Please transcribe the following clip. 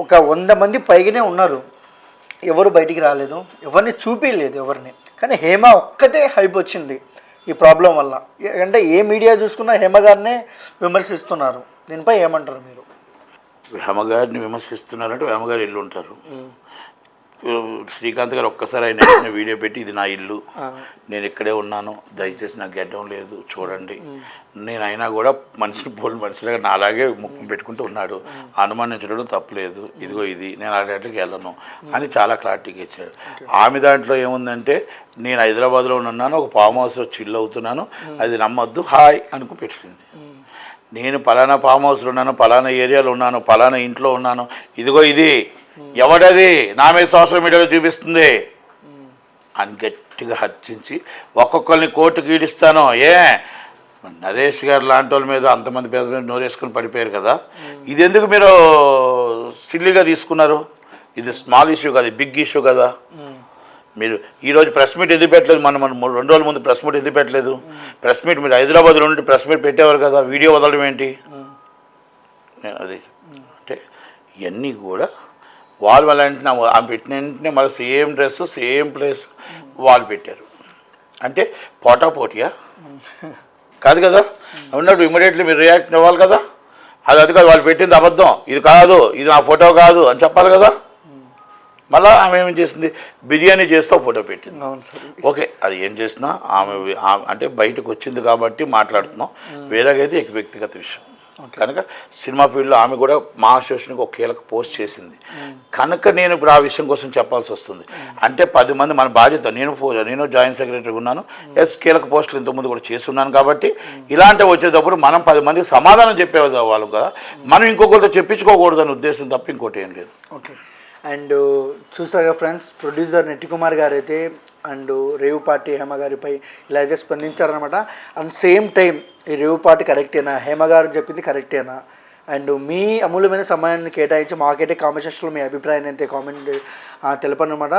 ఒక 100 మంది పైగానే ఉన్నారు, ఎవరు బయటికి రాలేదు, ఎవరిని చూపించలేదు ఎవరిని. కానీ హేమ ఒక్కటే హైప్ వచ్చింది ఈ ప్రాబ్లం వల్ల. అంటే ఏ మీడియా చూసుకున్నా హేమ గారినే విమర్శిస్తున్నారు. దీనిపై ఏమంటారు మీరు? హేమ గారిని విమర్శిస్తున్నారంటే హేమ గారు ఇల్లు ఉంటారు. శ్రీకాంత్ గారు ఒక్కసారి ఆయన వీడియో పెట్టి ఇది నా ఇల్లు, నేను ఇక్కడే ఉన్నాను, దయచేసి నాకు గెడ్డం లేదు చూడండి, నేను అయినా కూడా మనిషిలాగా నా అలాగే ముక్కు పెట్టుకుంటూ ఉన్నాడు, అనుమానించడం తప్పలేదు, ఇదిగో ఇది నేను అక్కడికి వెళ్ళను అని చాలా క్లారిటీగా ఇచ్చాడు. ఆమె దాంట్లో ఏముందంటే నేను హైదరాబాద్లో ఉన్నాను, ఒక ఫామ్ హౌస్లో చిల్ అవుతున్నాను, అది నమ్మొద్దు హాయ్ అనుకు పెట్టింది. నేను పలానా ఫామ్ హౌస్లో ఉన్నాను, పలానా ఏరియాలో ఉన్నాను, పలానా ఇంట్లో ఉన్నాను, ఇదిగో ఇది ఎవడది నా మీద సోషల్ మీడియాలో చూపిస్తుంది అని గట్టిగా హర్షించి ఒక్కొక్కరిని కోర్టుకు ఈడిస్తాను. నరేష్ గారు లాంటి వాళ్ళ మీద అంతమంది పేద మీద నోరేసుకుని పడిపోయారు కదా, ఇది ఎందుకు మీరు సిల్లీగా తీసుకున్నారు? ఇది స్మాల్ ఇష్యూ కాదు, బిగ్ ఇష్యూ కదా. మీరు ఈరోజు ప్రెస్ మీట్ ఎందుకు పెట్టలేదు? మనం 2 రోజుల ముందు ప్రెస్ మీట్ ఎందుకు పెట్టలేదు? ప్రెస్ మీట్ మీరు హైదరాబాద్లో ఉండి ప్రెస్ మీట్ పెట్టేవారు కదా, వీడియో వదలడం ఏంటి? అది అంటే ఇవన్నీ కూడా వాళ్ళు వెంటనే ఆమె పెట్టిన వెంటనే మళ్ళీ సేమ్ డ్రెస్ సేమ్ ప్లేస్ వాళ్ళు పెట్టారు. అంటే పోటాపోటీయా? కాదు కదా. ఉన్నప్పుడు ఇమ్మీడియట్లీ మీరు రియాక్ట్ అవ్వాలి కదా. అది కాదు, వాళ్ళు పెట్టింది అబద్ధం, ఇది కాదు, ఇది నా ఫోటో కాదు అని చెప్పాలి కదా. మళ్ళీ ఆమె ఏమేం చేసింది, బిర్యానీ చేస్తూ ఫోటో పెట్టింది. ఓకే, అది ఏం చేసినా ఆమె అంటే బయటకు వచ్చింది కాబట్టి మాట్లాడుతున్నాం, వేరేగైతే వ్యక్తిగత విషయం కనుక. సినిమా ఫీల్డ్లో ఆమె కూడా మా అసోసియేషన్కి ఒక కీలక పోస్ట్ చేసింది కనుక నేను ఇప్పుడు ఆ విషయం కోసం చెప్పాల్సి వస్తుంది. అంటే 10 మంది మన బాధ్యత, నేను జాయింట్ సెక్రటరీగా ఉన్నాను, కీలక పోస్టులు ఇంతకుముందు కూడా చేస్తున్నాను కాబట్టి ఇలాంటి వచ్చేటప్పుడు మనం 10 మందికి సమాధానం చెప్పేవాళ్ళు వాళ్ళు కదా, మనం ఇంకొకరితో చెప్పించుకోకూడదనే ఉద్దేశం తప్ప ఇంకోటి ఏం లేదు. ఓకే. అండ్ చూసారుగా ఫ్రెండ్స్, ప్రొడ్యూసర్ నెట్టికుమార్ గారు అయితే అండ్ రేవుపాటి హేమ గారిపై ఇలా అయితే స్పందించారనమాట. అండ్ సేమ్ టైం ఈ రేవుపాటి కరెక్టేనా, హేమ గారు చెప్పింది కరెక్టేనా, అండ్ మీ అమూల్యమైన సమయాన్ని కేటాయించి మాకైతే కామెంట్ సెక్షన్లో మీ అభిప్రాయాన్ని అయితే కామెంట్ తెలపనమాట.